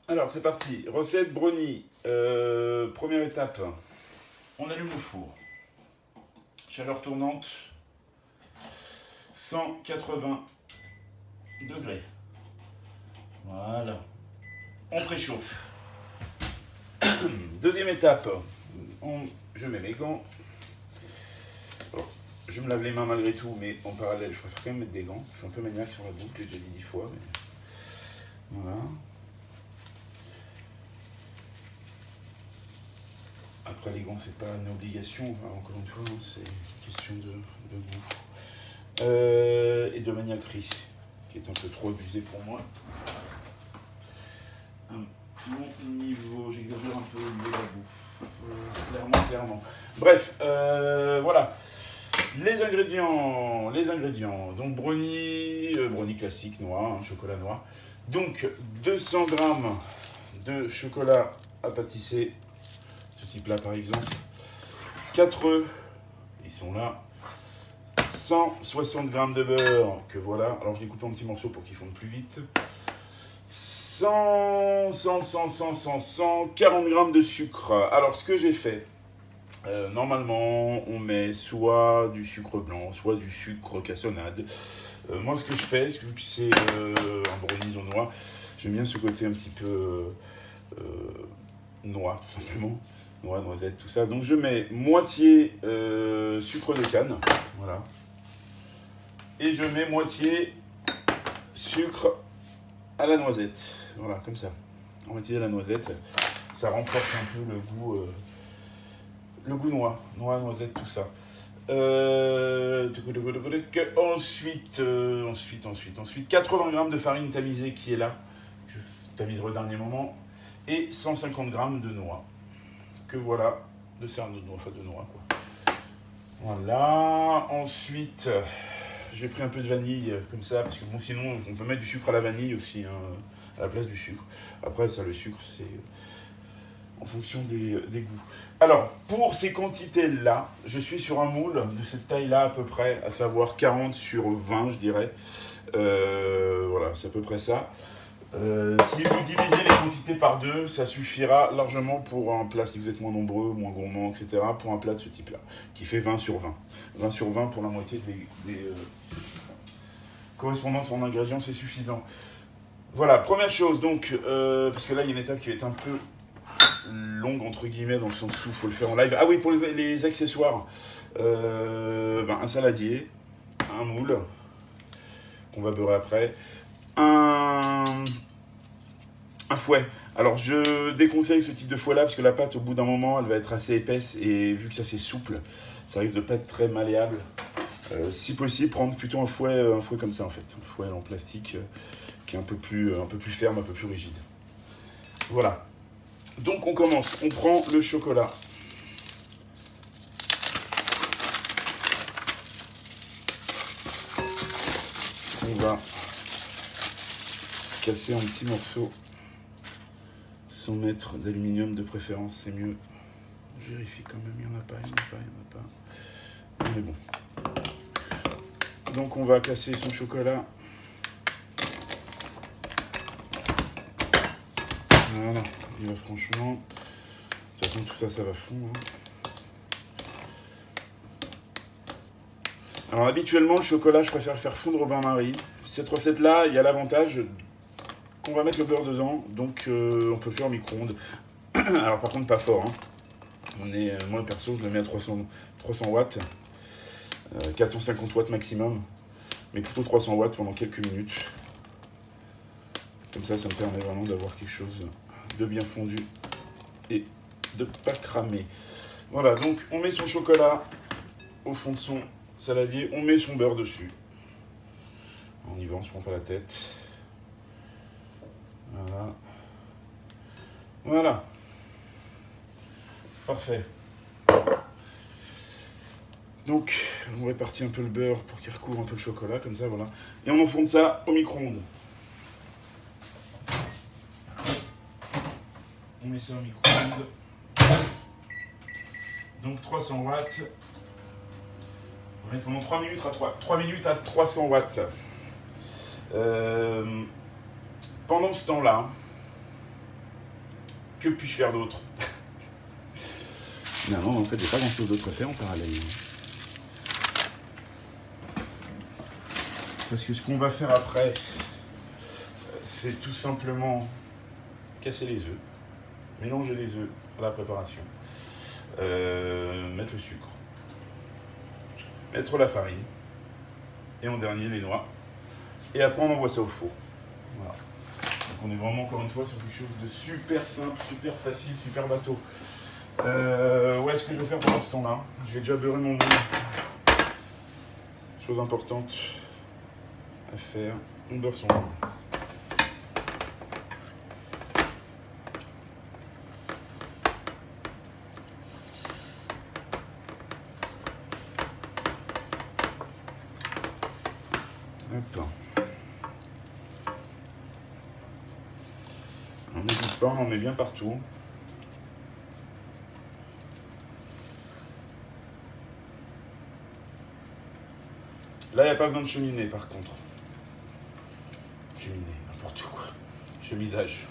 Alors, c'est parti. Recette brownie. Première étape. On allume le four. Chaleur tournante. 180 degrés. Voilà. On préchauffe. Deuxième étape. Je mets mes gants. Alors, je me lave les mains malgré tout, mais en parallèle, je préfère quand même mettre des gants. Je suis un peu maniaque sur la bouffe, je l'ai déjà dit 10 fois. Mais... Voilà. Après, les gants, c'est pas une obligation, enfin, encore une fois, hein, c'est une question de goût. Et de maniaquerie, qui est un peu trop abusé pour moi. Mon niveau, j'exagère un peu au niveau de la bouffe. Clairement. Bref, voilà. Les ingrédients. Donc, brownie classique noir, hein, chocolat noir. Donc, 200 g de chocolat à pâtisser. Ce type-là, par exemple. 4 œufs, ils sont là. 160 g de beurre, que voilà. Alors, je les coupe en petits morceaux pour qu'ils fondent plus vite. 140 g de sucre. Alors, ce que j'ai fait, normalement, on met soit du sucre blanc, soit du sucre cassonade. Moi, ce que je fais, vu que c'est un brownie au noix, j'aime bien ce côté un petit peu noix, tout simplement. Noix, noisette, tout ça. Donc, je mets moitié sucre de canne. Voilà. Et je mets moitié sucre à la noisette. Voilà, comme ça. Moitié à la noisette. Ça renforce un peu le goût noix. Noix, noisette, tout ça. Ensuite, 80 g de farine tamisée qui est là. Je tamiserai au dernier moment. Et 150 g de noix. Que voilà. De noix, quoi. Voilà. Ensuite, j'ai pris un peu de vanille, comme ça, parce que bon, sinon, on peut mettre du sucre à la vanille aussi, hein, à la place du sucre. Après, ça, le sucre, c'est en fonction des goûts. Alors, pour ces quantités-là, je suis sur un moule de cette taille-là à peu près, à savoir 40 sur 20, je dirais. Voilà, c'est à peu près ça. Si vous divisez les quantités par deux, ça suffira largement pour un plat, si vous êtes moins nombreux, moins gourmand, etc., pour un plat de ce type-là, qui fait 20 sur 20. 20 sur 20 pour la moitié des correspondances en ingrédients, c'est suffisant. Voilà, première chose, donc, parce que là, il y a une étape qui va être un peu longue, entre guillemets, dans le sens où il faut le faire en live. Ah oui, pour les accessoires, un saladier, un moule, qu'on va beurrer après, un fouet. Alors, je déconseille ce type de fouet-là, parce que la pâte, au bout d'un moment, elle va être assez épaisse, et vu que ça c'est souple, ça risque de pas être très malléable. Si possible, prendre plutôt un fouet comme ça, en fait. Un fouet en plastique qui est un peu plus ferme, un peu plus rigide. Voilà. Donc, on commence. On prend le chocolat. On va casser en petits morceaux. Sans mettre d'aluminium de préférence, c'est mieux. Je vérifie quand même, il n'y en a pas. Mais bon. Donc on va casser son chocolat. Voilà, il va franchement. De toute façon, tout ça, ça va fondre. Alors habituellement, le chocolat, je préfère le faire fondre au bain-marie. Cette recette-là, il y a l'avantage qu'on va mettre le beurre dedans, donc on peut le faire au micro-ondes. Alors par contre, pas fort. Hein. Moi perso, je le mets à 300 watts. 450 watts maximum, mais plutôt 300 watts pendant quelques minutes. Comme ça, ça me permet vraiment d'avoir quelque chose de bien fondu et de pas cramer. Voilà, donc on met son chocolat au fond de son saladier, on met son beurre dessus. On y va, on se prend pas la tête. Voilà. Parfait. Donc, on répartit un peu le beurre pour qu'il recouvre un peu le chocolat, comme ça, voilà. Et on enfourne ça au micro-ondes. On met ça au micro-ondes. Donc 300 watts. On va mettre pendant 3 minutes à 300 watts. Pendant ce temps-là, Que puis-je faire d'autre? Non, en fait, j'ai pas grand-chose d'autre à faire en parallèle. Parce que ce qu'on va faire après, c'est tout simplement casser les œufs, mélanger les œufs à la préparation, mettre le sucre, mettre la farine, et en dernier les noix. Et après on envoie ça au four. Voilà. Donc on est vraiment encore une fois sur quelque chose de super simple, super facile, super bateau. Ouais, ce que je vais faire pendant ce temps-là, je vais déjà beurrer mon moule. Chose importante à faire, on beurre son moule. Hop. On n'hésite pas, on en met bien partout. Là, il n'y a pas besoin de cheminée par contre. Cheminée, n'importe quoi. Cheminage.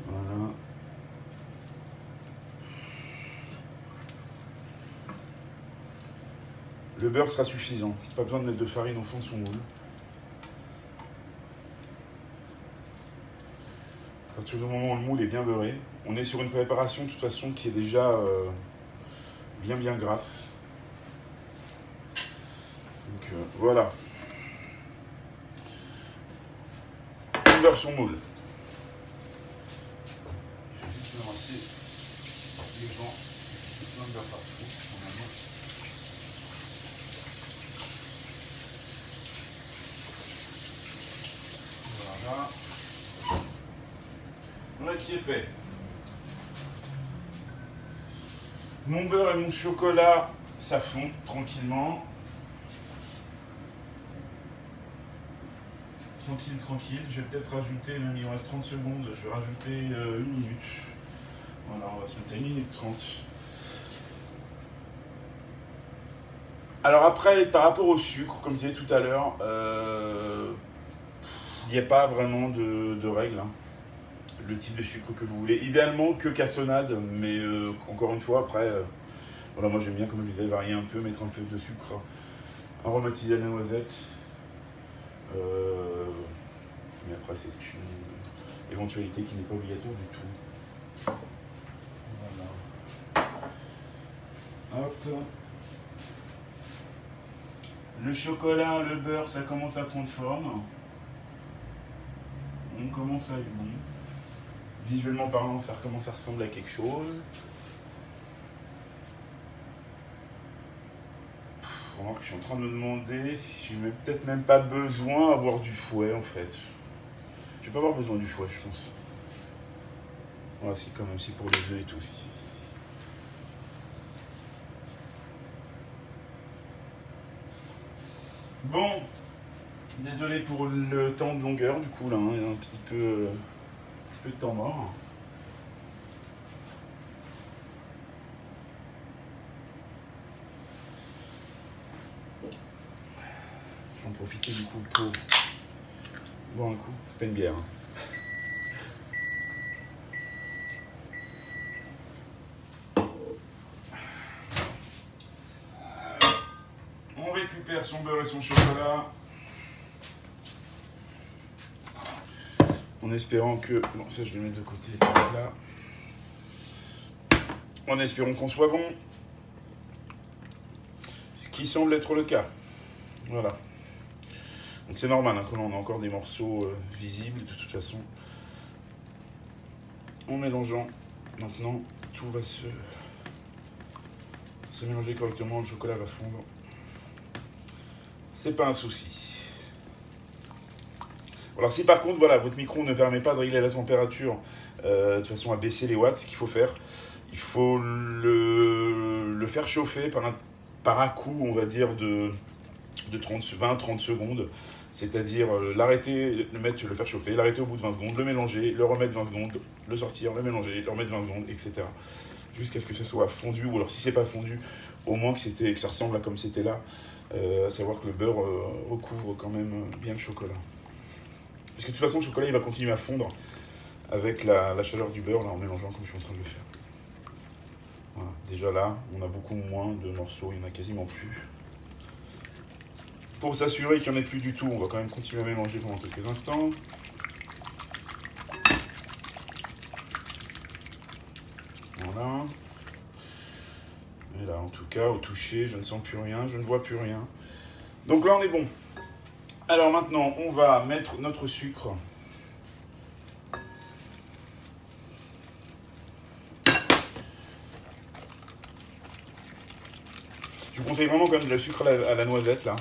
Voilà. Le beurre sera suffisant. Pas besoin de mettre de farine au fond de son moule. À partir du moment où le moule est bien beurré, on est sur une préparation de toute façon qui est déjà bien grasse. Donc voilà. On beurre son moule. Je vais juste me rincer les gens. Plein de beurre partout. Normalement. Voilà. Voilà qui est fait. Mon beurre et mon chocolat, ça fond tranquillement. Tranquille. Je vais peut-être rajouter, même il me reste 30 secondes, je vais rajouter 1 minute. Voilà, on va se mettre à 1 minute 30. Alors après, par rapport au sucre, comme je disais tout à l'heure, il n'y a pas vraiment de règles. Hein. Le type de sucre que vous voulez. Idéalement que cassonade, mais encore une fois, après, voilà, moi j'aime bien, comme je disais, varier un peu, mettre un peu de sucre aromatisé à la noisette. Mais après, c'est une éventualité qui n'est pas obligatoire du tout. Voilà. Hop. Le chocolat, le beurre, ça commence à prendre forme. On commence à être bon. Visuellement parlant, ça recommence à ressembler à quelque chose. Je suis en train de me demander si je n'ai peut-être même pas besoin d'avoir du fouet en fait. Je vais pas avoir besoin du fouet, je pense. Voilà, si quand même, si pour les œufs et tout. Si. Bon, désolé pour le temps de longueur du coup là, hein, il y a un petit peu de temps mort. J'en profiter du coup pour boire un coup. C'est pas une bière. Hein. On récupère son beurre et son chocolat. En espérant que... Bon, ça je vais le mettre de côté. Là. En espérant qu'on soit bon. Ce qui semble être le cas. Voilà. Donc c'est normal, hein, quand on a encore des morceaux visibles, de toute façon. En mélangeant, maintenant, tout va se mélanger correctement, le chocolat va fondre. C'est pas un souci. Alors si par contre, voilà, votre micro ne permet pas de régler la température de façon à baisser les watts, ce qu'il faut faire, il faut le faire chauffer par un coup, on va dire, de 20-30 secondes. C'est-à-dire l'arrêter, le faire chauffer, l'arrêter au bout de 20 secondes, le mélanger, le remettre 20 secondes, le sortir, le mélanger, le remettre 20 secondes, etc. Jusqu'à ce que ça soit fondu, ou alors si c'est pas fondu, au moins que ça ressemble à comme c'était là, à savoir que le beurre recouvre quand même bien le chocolat. Parce que de toute façon, le chocolat il va continuer à fondre avec la chaleur du beurre là, en mélangeant comme je suis en train de le faire. Voilà. Déjà là, on a beaucoup moins de morceaux, il n'y en a quasiment plus. Pour s'assurer qu'il n'y en ait plus du tout, on va quand même continuer à mélanger pendant quelques instants. Voilà. Et là, en tout cas, au toucher, je ne sens plus rien, je ne vois plus rien. Donc là, on est bon. Alors maintenant, on va mettre notre sucre. Je vous conseille vraiment quand même de la sucre à la noisette, là.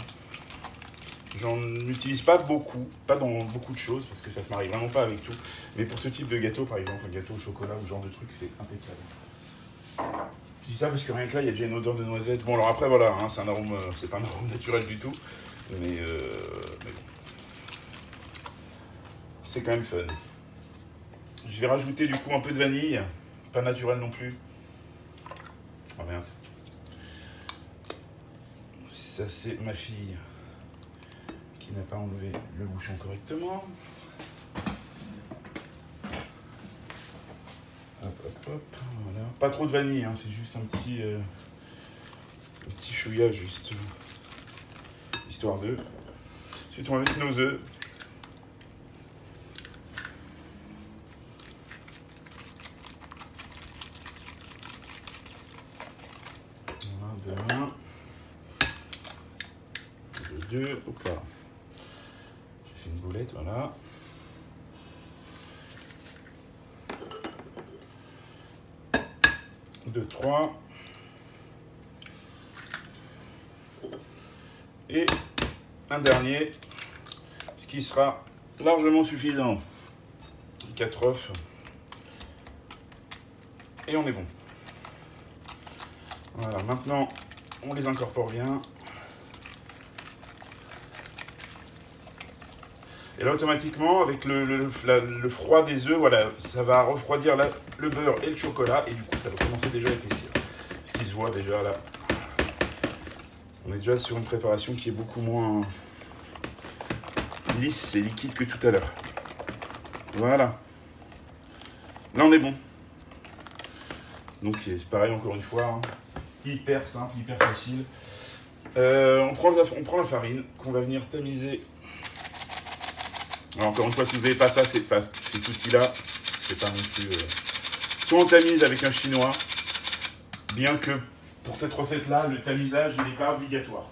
J'en utilise pas beaucoup, pas dans beaucoup de choses, parce que ça se marie vraiment pas avec tout. Mais pour ce type de gâteau, par exemple, un gâteau au chocolat ou ce genre de truc, c'est impeccable. Je dis ça parce que rien que là, il y a déjà une odeur de noisette. Bon, alors après, voilà, hein, c'est un arôme, c'est pas un arôme naturel du tout. Mais bon. C'est quand même fun. Je vais rajouter du coup un peu de vanille. Pas naturel non plus. Oh merde. Ça, c'est ma fille qui n'a pas enlevé le bouchon correctement. Hop, hop, hop. Voilà. Pas trop de vanille, hein, c'est juste un petit chouïa, juste. Histoire d'œufs. Ensuite, on va mettre nos œufs. Voilà, de 1. De 2. Hop là. J'ai fait une boulette, voilà. De 3. Et un dernier, ce qui sera largement suffisant. 4 œufs. Et on est bon. Voilà, maintenant, on les incorpore bien. Et là, automatiquement, avec le froid des œufs, voilà, ça va refroidir le beurre et le chocolat. Et du coup, ça va commencer déjà à épaissir. Ce qui se voit déjà là. On est déjà sur une préparation qui est beaucoup moins lisse et liquide que tout à l'heure. Voilà. Là, on est bon. Donc, c'est pareil, encore une fois. Hein. Hyper simple, hyper facile. On prend la farine qu'on va venir tamiser. Alors, encore une fois, si vous n'avez pas ça, cet outil-là, c'est pas non plus... Soit on tamise avec un chinois, bien que pour cette recette-là, le tamisage n'est pas obligatoire.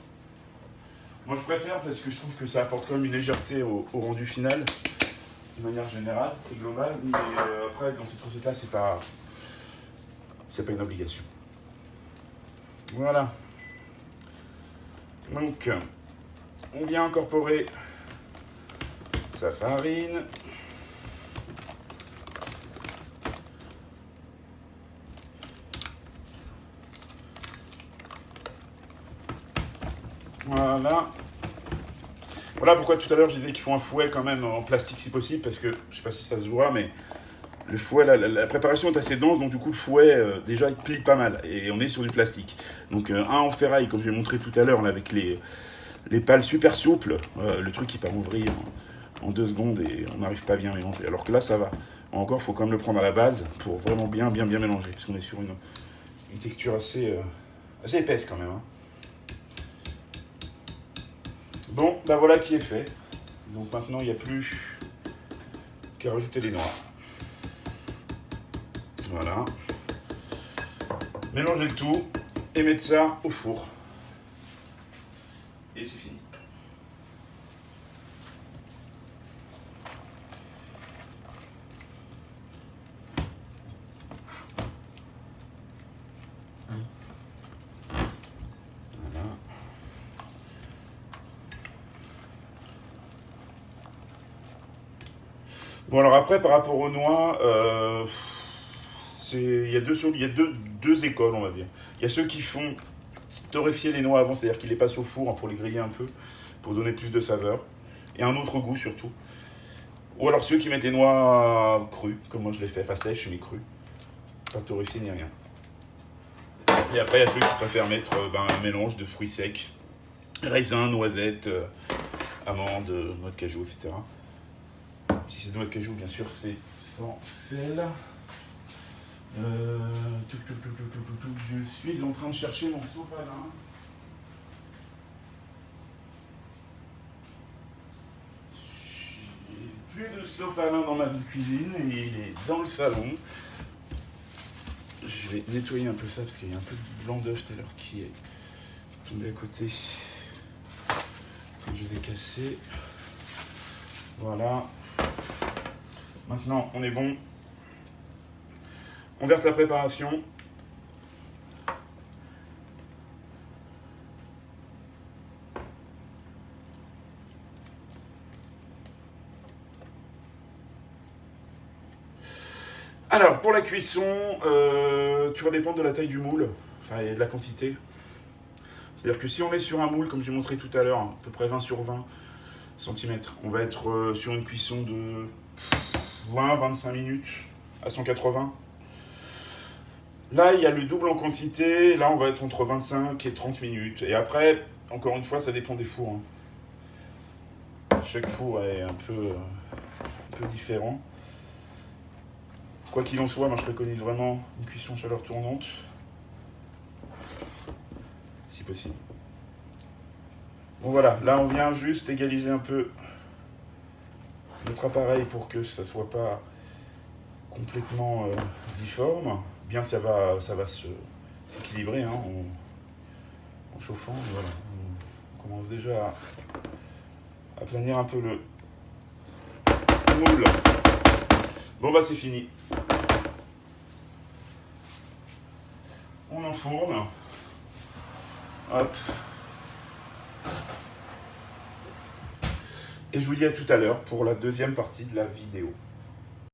Moi, je préfère parce que je trouve que ça apporte quand même une légèreté au rendu final, de manière générale et globale. Mais après, dans cette recette-là, c'est pas une obligation. Voilà. Donc, on vient incorporer sa farine. Voilà. Voilà pourquoi tout à l'heure je disais qu'il faut un fouet quand même en plastique si possible, parce que je sais pas si ça se voit, mais le fouet, la préparation est assez dense, donc du coup le fouet déjà il plie pas mal, et on est sur du plastique. Donc un en ferraille, comme j'ai montré tout à l'heure, là, avec les pales super souples, le truc il part ouvrir en 2 secondes et on n'arrive pas à bien mélanger. Alors que là ça va. Encore, il faut quand même le prendre à la base pour vraiment bien mélanger, parce qu'on est sur une texture assez épaisse quand même. Hein. Bon, bah voilà qui est fait. Donc maintenant, il n'y a plus qu'à rajouter les noix. Voilà. Mélanger le tout et mettre ça au four. Et c'est fini. Voilà. Bon alors après, par rapport aux noix, il y a deux écoles, on va dire. Il y a ceux qui font torréfier les noix avant, c'est-à-dire qu'ils les passent au four hein, pour les griller un peu, pour donner plus de saveur, et un autre goût surtout. Ou alors ceux qui mettent les noix crues, comme moi je l'ai fait, pas sèches mais crues. Pas torréfiées ni rien. Et après, il y a ceux qui préfèrent mettre un mélange de fruits secs, raisins, noisettes, amandes, noix de cajou, etc. Si c'est noix de cajou, bien sûr, c'est sans sel. Je suis en train de chercher mon sopalin. J'ai plus de sopalin dans ma cuisine et il est dans le salon. Je vais nettoyer un peu ça parce qu'il y a un peu de blanc d'œuf tout à l'heure qui est tombé à côté. Que je vais casser. Voilà. Maintenant, on est bon. On verse la préparation. Alors, pour la cuisson, tu vas dépendre de la taille du moule, enfin, et de la quantité. C'est-à-dire que si on est sur un moule, comme j'ai montré tout à l'heure, à peu près 20 sur 20 cm, on va être sur une cuisson de 20-25 minutes à 180. Là, il y a le double en quantité. Là, on va être entre 25 et 30 minutes. Et après, encore une fois, ça dépend des fours. Chaque four est un peu différent. Quoi qu'il en soit, moi je préconise vraiment une cuisson chaleur tournante, si possible. Bon voilà, là on vient juste égaliser un peu notre appareil pour que ça soit pas complètement difforme, bien que ça va s'équilibrer en chauffant. Voilà. On commence déjà à planir un peu le moule. Bon bah c'est fini. On enfourne. Hop. Et je vous dis à tout à l'heure pour la deuxième partie de la vidéo.